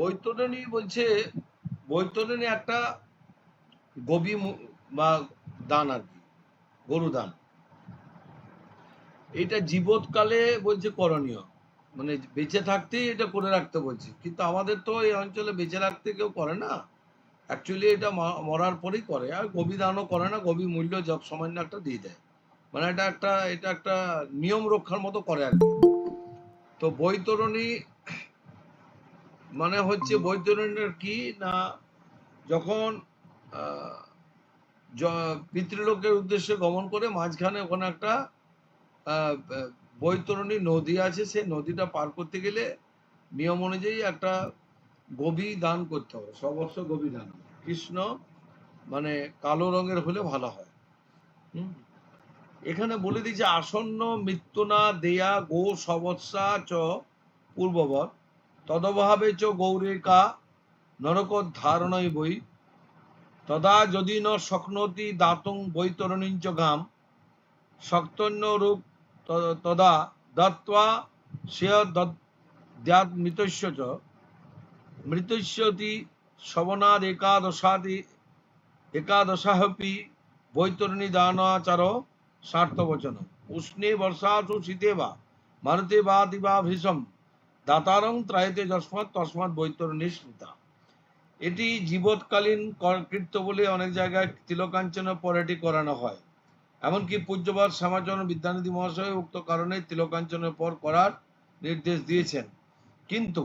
বৈতরণী বলছে, বৈতরণী একটা গবি বা দান আর কি, গরু দান। এটা জীবৎকালে বলছে করণীয়, মানে বেঁচে থাকতেই এটা করে রাখতে বলছে। কিন্তু আমাদের তো এই অঞ্চলে বেঁচে রাখতে কেউ করে না, অ্যাকচুয়ালি এটা মরার পরেই করে। আর গবি দানও করে না, গবি মূল্য যত সামান্য একটা দিয়ে দেয়, মানে এটা একটা নিয়ম রক্ষার মতো করে আর কি। তো বৈতরণী মানে হচ্ছে, বৈতরণীর কি না, যখন পিতৃলোকের উদ্দেশ্যে গমন করে মাঝখানে ওখানে একটা বৈতরণী নদী আছে, সেই নদীটা পার করতে গেলে নিয়ম অনুযায়ী একটা গবি দান করতে হবে, সবস্ব গবি দান। কৃষ্ণ মানে কালো রঙের হলে ভালো হয়। এখানে বলে দিয়েছে আসন্ন মৃত্যু না দেয়া গো সবৎসা চ পূর্ববৎ তদভাবে চ গৌরিকা নরক ধারণই বই তদা যদি ন শক্নতি দাতং বৈতরণীঞ্চ গাম শক্তন্য রূপ তদা দত্ত্বা শ্রেয় দ্যাত মৃতস্য চ মৃতস্যতি শবনাদ একাদশাহপি বৈতরণী দানাচার স্বার্থবচন উষ্ণে বর্ষাসু শীতে বা মারুতে বা দিবা ভীষম দাতারং ত্রায়তে যস্মাৎ তস্মাৎ বৈতরণী স্মৃতা। এটি জীবৎকালীন কৃত্য বলে অনেক জায়গায় তিলকাঞ্চনের পর এটি করানো হয়। এমনকি পূজ্যপাদ শ্যামাচরণ বিদ্যানিধি মহাশয় উক্ত কারণে তিলকাঞ্চনের পর করার নির্দেশ দিয়েছেন। কিন্তু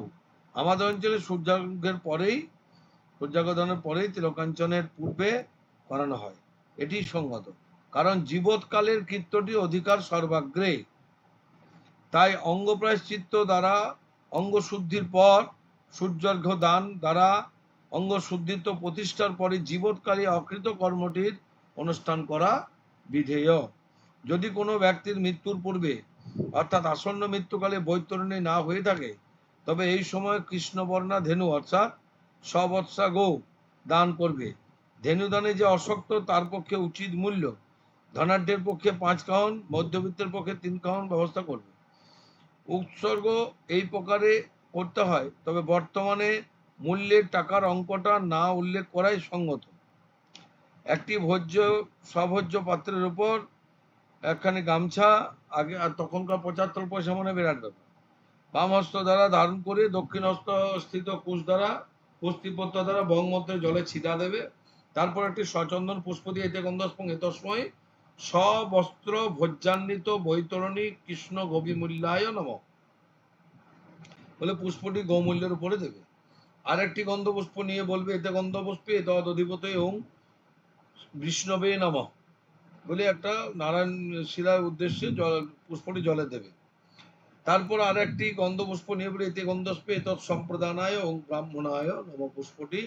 আমাদের অঞ্চলে সূর্যাগদানের পরেই তিলকাঞ্চনের পূর্বে করানো হয়, এটি সঙ্গত। কারণ জীবৎকালের কৃত্যটি অধিকার সর্বাগ্রে, তাই অঙ্গ প্রায়শ্চিত্ত দ্বারা অঙ্গ শুদ্ধির পর সূর্যার্ঘ্য দান দ্বারা অঙ্গ শুদ্ধিত্ব প্রতিষ্ঠার পরে জীবৎকালে অকৃত কর্মটির অনুষ্ঠান করা বিধেয়। যদি কোনো ব্যক্তির মৃত্যুর পূর্বে অর্থাৎ আসন্ন মৃত্যুকালে বৈতরণী না হয়ে থাকে, তবে এই সময় কৃষ্ণবর্ণা ধেনু অর্থাৎ সবৎসা গো দান করবে। ধেনু দানে যে অশক্ত তার পক্ষে উচিত মূল্য, ধনাঢ্যের পক্ষে 5 কাহন, মধ্যবিত্তের পক্ষে 3 কাহন ব্যবস্থা করবে। উৎসর্গ এই প্রকারে করতে হয়, তবে বর্তমানে মূল্যের টাকার অঙ্কটা না উল্লেখ করাই সঙ্গত। একটি সভোজ্য পাত্রের উপর একখানি গামছা, আগে তখনকার 75 পয়সা মানে বিরাট ব্যাপার, বাম হস্ত দ্বারা ধারণ করে দক্ষিণ হস্ত স্থিত কুস্তিপত্র দ্বারা বঙ্গমন্ত্রে জলে ছিটা দেবে। তারপর একটি সচন্দন পুষ্প দিয়ে এতে গন্ধস্পং এতস্ময় সবস্ত্র ভোজ্যান্বিত বৈতরণী কৃষ্ণ গবি মূল্যায় নম বলে পুষ্পটি গৌমূল্যের উপরে দেবে। আর একটি গন্ধপুষ্প নিয়ে বলবে এতে গন্ধপুষ্পে তদ অধিপত ওং বিষ্ণবে নম বলে একটা নারায়ণ শিলার উদ্দেশ্যে পুষ্পটি জলে দেবে। তারপর আর একটি গন্ধপুষ্প নিয়ে বলে এতে গন্ধস্পে তৎ সম্প্রদানায় ওং ব্রাহ্মণায় নম পুষ্পটি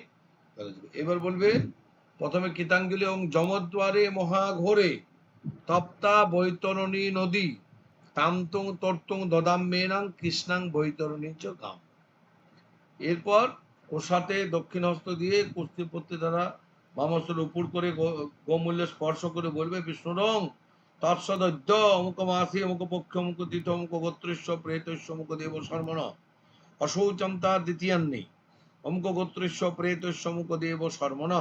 জলে দেবে। এবার বলবে প্রথমে কৃতাঞ্জলি ওং যমদ্বারে মহাঘোরে তপ্তা বৈতরণী নদী তামতুং তর্তুং দদাম্যেনাং কৃষ্ণাং বৈতরণী চ গাম। এরপর ওর সাথে দক্ষিণ হস্ত দিয়ে কুস্তিপত্তি দ্বারা বামহস্তের উপর করে গোমূল্য স্পর্শ করে বলবে বিষ্ণুরং তৎসদ্য অমুক মাসি অমুক পক্ষ অমুক তীর্থ অমুক গোত্রেশ্ব প্রেতস্য অমুক দেব শর্মণ অশৌচম তার দ্বিতীয়ান্নি অমুক গোত্রেশ্ব প্রেতস্য অমুক দেব শর্মণ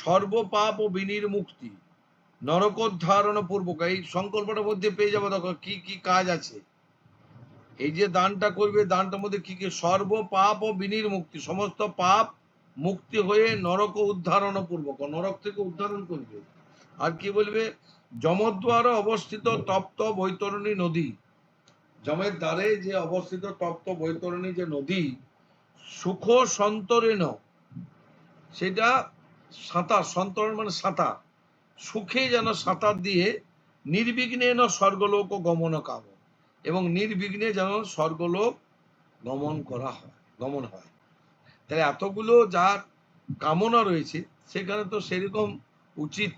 সর্বপাপ ও বিনির্মুক্তি নরকোদ্ধারণ পূর্বক। এই সংকল্পটার মধ্যে পেয়ে যাবো দেখো কি কি কাজ আছে। এই যে দানটা করবে, দানটার মধ্যে কি কি, সর্ব পাপ ও বিনির্মুক্তি, সমস্ত পাপ মুক্তি হয়ে নরক উদ্ধারণ পূর্বক, নরক থেকে উদ্ধারণ করবে। আর কি বলবে, যমদ্বারে অবস্থিত তপ্ত বৈতরণী নদী, যমের দ্বারে যে অবস্থিত তপ্ত বৈতরণী যে নদী, সুখ সন্তরেণ, সেটা সাঁতার, সন্তরণ মানে সাঁতার, সুখে যেন সাঁতার দিয়ে নির্বিঘ্নেন স্বর্গলোক গমন কাম, এবং নির্বিঘ্নে যেন স্বর্গলোক গমন হয়। তাহলে এতগুলো যার কামনা রয়েছে সেখানে তো সেরকম উচিত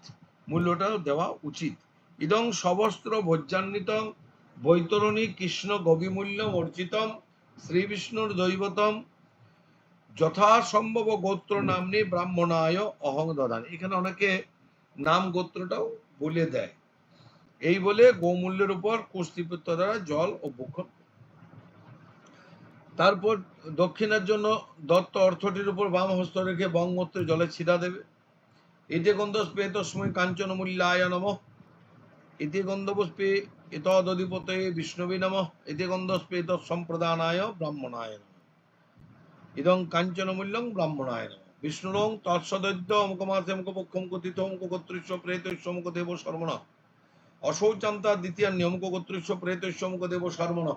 মূল্যটাও দেওয়া উচিত। ইদং সবস্ত্র ভোজ্যান্বিতম বৈতরণী কৃষ্ণ গবিমূল্য অর্জিতম শ্রী বিষ্ণুর দৈবতম যথাসম্ভব গোত্র নামনি ব্রাহ্মণায় অহং দদান। এখানে অনেকে নাম গোত্রটাও বলে দেয়। এই বলে গোমূল্যের উপর কুস্তিপত্র দ্বারা জল ও ভক্ষণ। তারপর দক্ষিণের জন্য দত্ত অর্থটির উপর বাম হস্ত রেখে বঙ্গমূত্রে জলে ছিটা দেবে। এতে গন্ধস্পে তস্মৈ কাঞ্চন মূল্যায় নমঃ, এতে গন্ধপুষ্পে এতদধিপতয়ে বিষ্ণবে নমঃ, এতে গন্ধস্পে তৎসম্প্রদানায় ব্রাহ্মণায় নমঃ, ইদং কাঞ্চন মূল্যং ব্রাহ্মণায় নমঃ। বিষ্ণুরং তৎসদৈত্য অমুক মাসে অমুক পক্ষম কথিত অমুক গোত্রস্য প্রেতস্য অমুক দেব শর্মণ, অশৌচান্তা দ্বিতীয় অমুক গোত্রস্য প্রেতস্য অমুক দেব শর্মণ,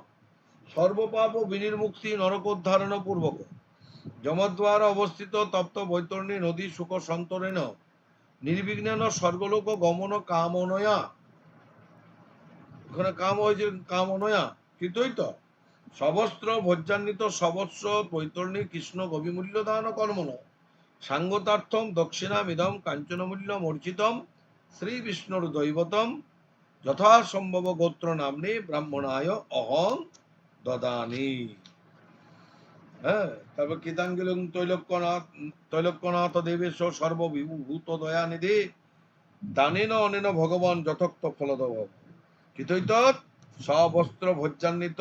সর্বপাপ বিনির্মুক্তি নরকোদ্ধারণ পূর্বক যমদ্বার অবস্থিত তপ্ত বৈতরণী নদী সুখ সন্তরেণ নির্বিঘ্নেন স্বর্গলোক গমন কামনয়া, ওখানে কাম হয়েছে কামনয়া কৃতই তো সবস্ত্র ভোজ্যান্বিত সবস্ত্র বৈতরণী কৃষ্ণ গবিমূল্য দান কর্মণ সাঙ্গতার্থম দক্ষিণামিদম কাঞ্চনমূল্য মূর্ছিতম শ্রী বিষ্ণুর দৈবতম যথাসম্ভব গোত্র নাম্নে ব্রাহ্মণায় অহং দদানি। হ্যাঁ, তারপর কীতাঞ্জলিং তৈলক্যনাথ দেবেশ সর্ববিভূত দয়ানিধি দানেন অনেন ভগবান যথোক্ত ফলদব কৃতৈতৎ সবস্ত্র ভোজ্যান্বিত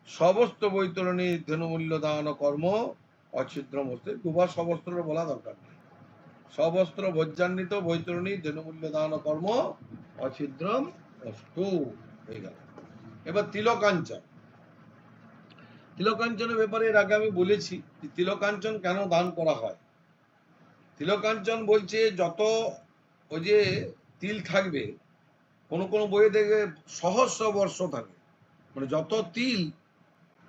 সবস্ত্র বৈতরণী ধেনুমূল্য দান কর্ম অছিদ্রম হস্তে। দুবার সবস্ত্র বলা দরকার নেই, সবস্ত্র ভোজ্যান্বিত বৈতরণী ধেনুমূল্য দান কর্ম অছিদ্রম অস্তু হয়ে গেল। এবার তিলকাঞ্চন। তিলকাঞ্চনের ব্যাপারে এর আগে আমি বলেছি তিলকাঞ্চন কেন দান করা হয়। তিলকাঞ্চন বলছে যত ওই যে তিল থাকবে, কোন কোন বইয়ে দেখবে সহস্র বর্ষ থাকে, মানে যত তিল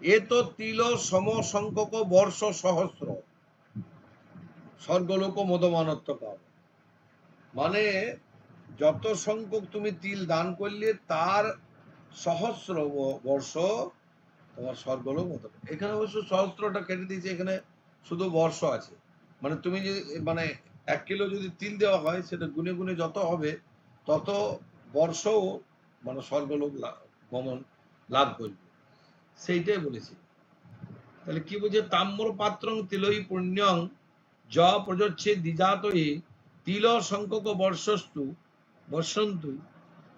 এ তো তিল সম সংখ্যক বর্ষ সহস্র স্বর্গলোক মদমানত্ব কাল, মানে যত সংখ্যক তুমি তিল দান করলে তার সহস্র বর্ষ তোমার স্বর্গলোক মতো। এখানে অবশ্য সহস্রটা কেটে দিয়েছে, এখানে শুধু বর্ষ আছে, মানে তুমি যদি মানে 1 কিলো যদি তিল দেওয়া হয় সেটা গুনে গুনে যত হবে তত বর্ষও মানে স্বর্গলোক গমন লাভ করবে, সেইটাই বলেছি। তাহলে কি বুঝে তাম্র পাত্রং তিলই পুণ্যং য প্রযোচ্ছে দ্বিজাতয়ে তিল সংখ্যক বর্ষস্তু বর্ষন্তু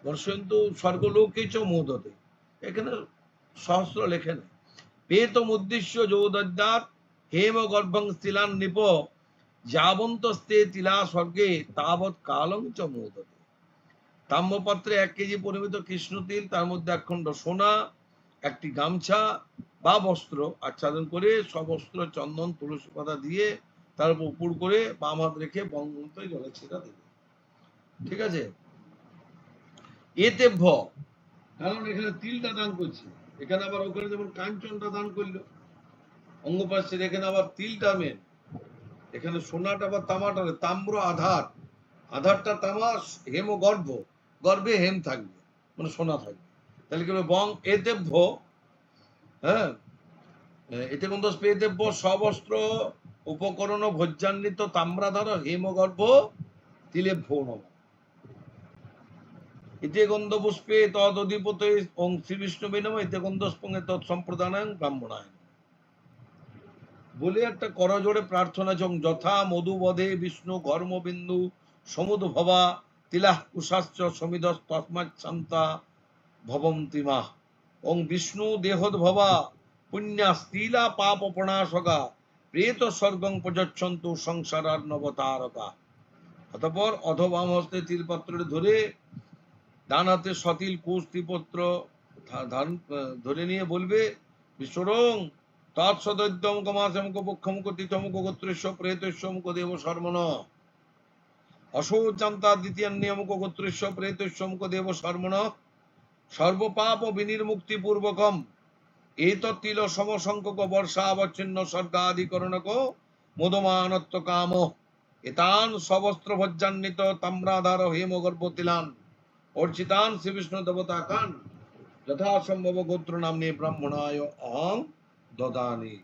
বর্ষন্তু স্বর্গলোকে চ মোদতে, এখানে সহস্র লেখে নেই। পেতম উদ্দেশ্য যৌদাত হেম গর্ভং স্থিলান নিপ যাবন্তস্তে তিলা স্বর্গে তাবৎ কালং চ মোদতে। তাম্রপাত্রে 1 কেজি পরিমিত কৃষ্ণ তিল, তার মধ্যে 1 খণ্ড সোনা, একটি গামছা বা বস্ত্র আচ্ছাদন করে সবস্ত্র চন্দন তুলসী পাতা দিয়ে তার উপর উপুড় করে বাম হাত রেখে বঙ্গমূত্রে জলে ছিটা দেবে। ঠিক আছে, এতে ভ, কারণ এখানে তিলটা দান করছে, এখানে আবার ওখানে যেমন কাঞ্চনটা দান করলো অঙ্গপাশের, এখানে আবার তিলটা মেন, এখানে সোনাটা বা তামাটা, তাম্র আধার, আধারটা তামা, হেম গর্ভ, গর্ভে হেম থাকবে মানে সোনা থাকবে। তাহলে কি বং এদেভ্য, হ্যাঁ এতে গন্ধ পেদেভ্য সবস্ত্র উপকরণ ভোজ্যান্বিত তাম্রাধার হেমগর্ভ তিলেভ্য নম। এতে গন্ধ পুষ্পে তদধিপত ওং শ্রী বিষ্ণুবে নম, এতে গন্ধস্পঙ্গে তৎসম্প্রদানায়ং ব্রাহ্মণায় বলে একটা করজোড়ে প্রার্থনা যথা মধুবধে বিষ্ণু ঘর্মবিন্দু সমুদ ভবা তিলাহ কুশাশ্চ সমিধ তস্মাৎ শান্তা ভবন্তিমা ওং বিষ্ণু দেহোদ্ভবা পুণ্যা স্তিলা পাপ প্রণাশকা প্রেত স্বর্গং প্রযচ্ছন্তু সংসারার নবতারকা। অতঃপর অধবাম হস্তে তিলপত্র ধরে ডান হাতে সতিল কুশ ত্রিপত্র ধরে নিয়ে বলবে বিশ্বরং তৎসদৈত্যমুক মাসমুক পক্ষমুক তিথমুক গোত্রেশ্ব প্রেতস্য মুক দেব শর্মণ, অশৌচান্তা দ্বিতীয় নিয়মুক গোত্রেশ্ব প্রেতস্য মুক দেব শর্মণ, সর্বপাপ বিনির্মুক্তি পূর্বকম এতৎ তিল সমসংখ্যক বর্ষাবচ্ছিন্ন স্বর্গাধিকরণক মোদমানত্ব কাম এতান সবস্ত্র ভজ্জান্বিত তাম্রাধার হেমগর্ভ তিলান অর্চিতান শ্রী বিষ্ণু দেবতা কান যথাসম্ভব গোত্র নাম্নে ব্রাহ্মণায় অহং দদানি।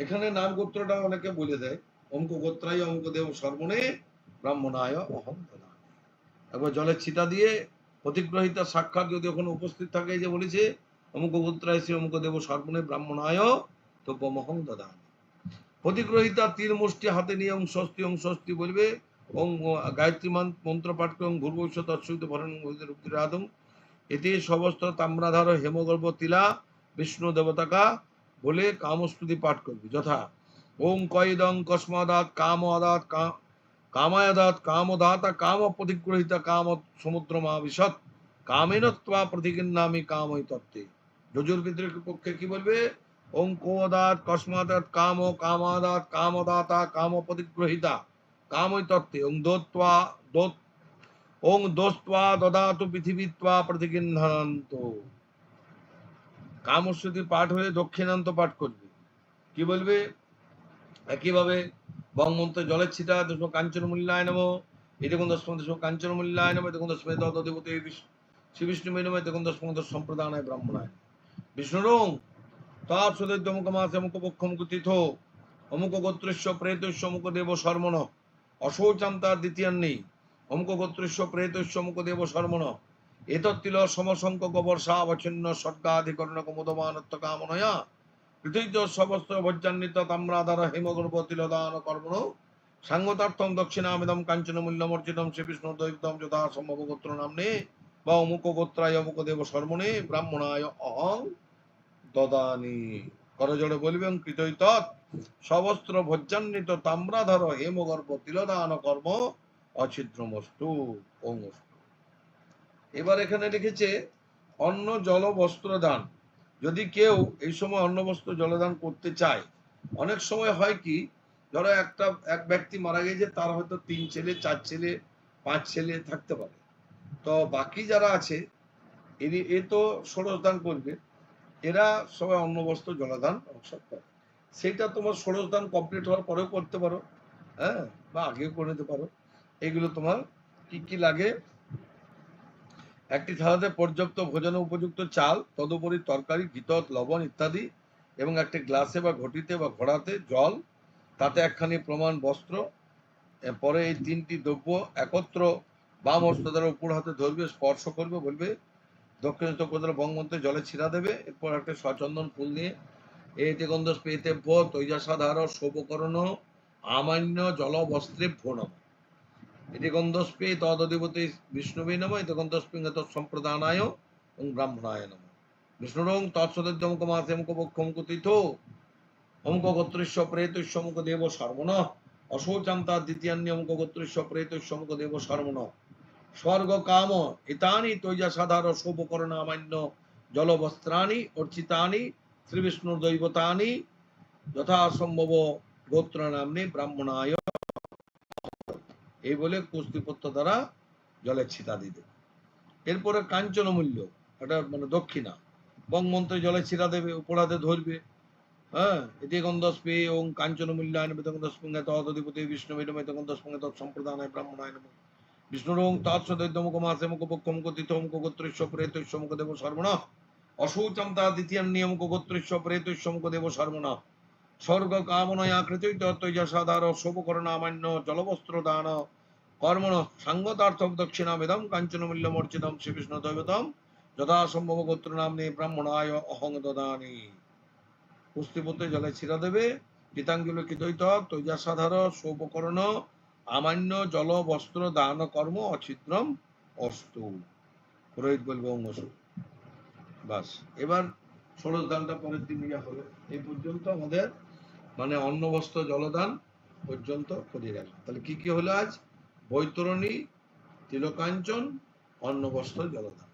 এখানে নাম গোত্রটা অনেকে বলে দেয়, অঙ্ক গোত্রায় অঙ্ক দেব সর্বণে ব্রাহ্মণায় অহং দদানি। একবার জলের ছিটা দিয়ে প্রতিগ্রহিতা সাক্ষাৎ যদি ওখানে উপস্থিত থাকে, যে বলেছে অমুক গোত্রায় শ্রী অমুক দেব সর্বণে ব্রাহ্মণায় তব্যমহং দদানি। প্রতিগ্রহিতা তীর মুষ্টি হাতে নিয়ে অংশস্তি বলবে, ওং গায়ত্রী মন্ত্র পাঠ করুন ভূর্ভুবস্বঃ তৎসবিতুর্বরেণ্যং ভর্গো দেবস্য আদৌ এতে সমস্ত তাম্রাধার হেমগর্ভ তিলা বিষ্ণু দেবতাকা বলে কামস্তুতি পাঠ করবি। যথা ওং কয়দং কস্মাদাত কাম আদাত কামায়াদাত কামদাতা কাম প্রতিগ্রহিতা কাম সমুদ্রমা বিশদ কামেন ত্বা প্রতিগৃহ্ণামি কামই তত্ত্বে। যজুর্বেদের পক্ষে কি বলবে? ওং কোদাত কস্মাদাত কাম কামাদাত কামদাতা কাম প্রতিগ্রহিতা কামই তত্ত্বে ওং দোত্বা দোত ওং দোস্ত্বা দদাতু পৃথিবীত্বা প্রতিগৃহ্ণান্ত। কামস্তুতি পাঠ হয়ে দক্ষিণান্ত পাঠ করবে। কি বলবে? একইভাবে বঙ্গমন্ত্র জলের ছিটা দশ কাঞ্চন মূল্যায় নম এরকম দশ কাঞ্চন মূল্যায় নম এরকম দশ দেবতী শ্রী বিষ্ণু নম এরকম দশ সম্প্রদানায় ব্রাহ্মণায় বিষ্ণুরং তৎসদৈত্য অমুক মাসে অমুক পক্ষ অমুক তীর্থ অমুক গোত্রস্য প্রেতস্য অমুক দেব শর্মণ অশৌচান্তা দ্বিতীয়ান্নি অমুক গোত্রস্য প্রেতস্য অমুক দেব শর্মণ এতত্তিল সমসংখ্যক বর্ষা অবচ্ছিন্ন স্বর্গাধিকরণ কমোদমানত্ব কামনয়া পৃথিবী সমস্ত ভজ্জান্বিত তাম্রাধার হেমগর্ভ তিলদান কর্মণ সাঙ্গতার্থম দক্ষিণামিদম কাঞ্চন মূল্যমর্জিতম শ্রী বিষ্ণু দৈবতম যথা সম্ভব গোত্র নামনে বা অমুক গোত্রায় অমুক দেব শর্মণে ব্রাহ্মণায় অহং দদানি। করজোড়ে বলবেন কৃতৈত সবস্ত্র ভজ্জান্বিত তাম্রাধার হেমগর্ভ তিলদান কর্ম অছিদ্রমস্তু ওমস্তু। এবার এখানে লিখেছে অন্ন জল বস্ত্র দান। যদি কেউ এই সময় অন্ন বস্ত্র জলদান করতে চায়, অনেক সময় হয় কি, ধরো এক ব্যক্তি মারা গেছে, তার হয়তো 3 ছেলে 4 ছেলে 5 ছেলে থাকতে পারে, তো বাকি যারা আছে এ তো ষোড়শ দান করবে, এরা সবাই অন্ন বস্ত্র জলদান সব করে। সেটা তোমার ষোড়শ দান কমপ্লিট হওয়ার পরেও করতে পারো, হ্যাঁ, বা আগেও করে নিতে পারো। এগুলো তোমার কি কি লাগে? একটি থালাতে পর্যাপ্ত ভোজন উপযুক্ত চাল, তদুপরি তরকারি, ঘিতত, লবণ ইত্যাদি, এবং একটি গ্লাসে বা ঘটিতে বা ঘোড়াতে জল, তাতে একখানি প্রমাণ বস্ত্র। পরে এই 3টি দ্রব্য একত্র বাম হস্ত দ্বারা উপর হাতে ধরবে, স্পর্শ করবে, বলবে দক্ষিণস্থ কোদাল বঙ্গমন্ত্রে জলে ছিঁড়া দেবে। এরপর একটা সচন্দন ফুল নিয়ে এতে গন্ধ পেতেভ্য তৈজাসাধার শোভকরণ আমান্য জল বস্ত্রে ভ্রণম এটি গন্ধস্পে তদধিপতি বিষ্ণুবে নম এতে গন্ধস্পৃঙ্গ সম্প্রদানায় এবং ব্রাহ্মণায় নম। বিষ্ণুরং তৎসদৈত্য অমুক মাসে অমুক পক্ষ অমুক তীর্থ অমুক গোত্রস্য প্রেতস্য অমুক দেব শর্মণ অশৌচান্তা দ্বিতীয়ান্নি অমুক গোত্রস্য প্রেতস্য অমুক দেব শর্মণ স্বর্গ কাম এতানি তৈজাসাধার শোভকরণ আমান্য জলবস্ত্রাণি অর্চিতানি শ্রী বিষ্ণুর দৈবতানি যথাসম্ভব গোত্র নামনি ব্রাহ্মণায়। এই বলে কুস্তিপত্র দ্বারা জলের ছিটা দিতে। এরপরে কাঞ্চন মূল্য, এটা মানে দক্ষিণা। বঙ্গমন্ত্রে জলে ছিটা দেবে, উপরাতে ধরবে, হ্যাঁ, এতে গন্ধস্পে ওং কাঞ্চন মূল্যায়ন বেতগন্ধস্পঙ্গে তদধিপতি বিষ্ণু বেদম এতগন্ধস্পঙ্গে তৎসম্প্রদানায় ব্রাহ্মণায় নমঃ। বিষ্ণুরং তৎসদৈত্য মুখ মাসে মুখ পক্ষ মুখ তীর্থ মুখ গোত্রস্য প্রেতস্য মুখ দেব শর্মণ অশৌচম তা দ্বিতীয়ান্নি মুখ গোত্রস্য প্রেতস্য মুখ দেব শর্মণ স্বর্গ কামনয়া কৃতৈত তৈজসাধার শোভকরণ আমান্য জলবস্ত্র দান কর্মণ সাঙ্গতার্থ দক্ষিণামেদম কাঞ্চন মূল্যমর্চিতম শ্রী বিষ্ণু দৈবতম যথাসম্ভব গোত্র নামনে ব্রাহ্মণায় অহং দদানি। পুষ্টিপত্রে জলে ছিঁড়া দেবে, গীতাঞ্জলি কৃতৈত তৈজসাধার শোভকরণ আমান্য জল বস্ত্র দান কর্ম অছিদ্রম অস্তু। পুরোহিত বলবে অঙ্গসু। বাস, এবার ষোড়শ দানটা পরের দিন ইয়া হবে। এই পর্যন্ত আমাদের মানে অন্ন বস্ত্র জলদান পর্যন্ত করে রাখলাম। তাহলে কি কি হলো আজ? বৈতরণী, তিলকাঞ্চন, অন্ন বস্ত্র জলদান।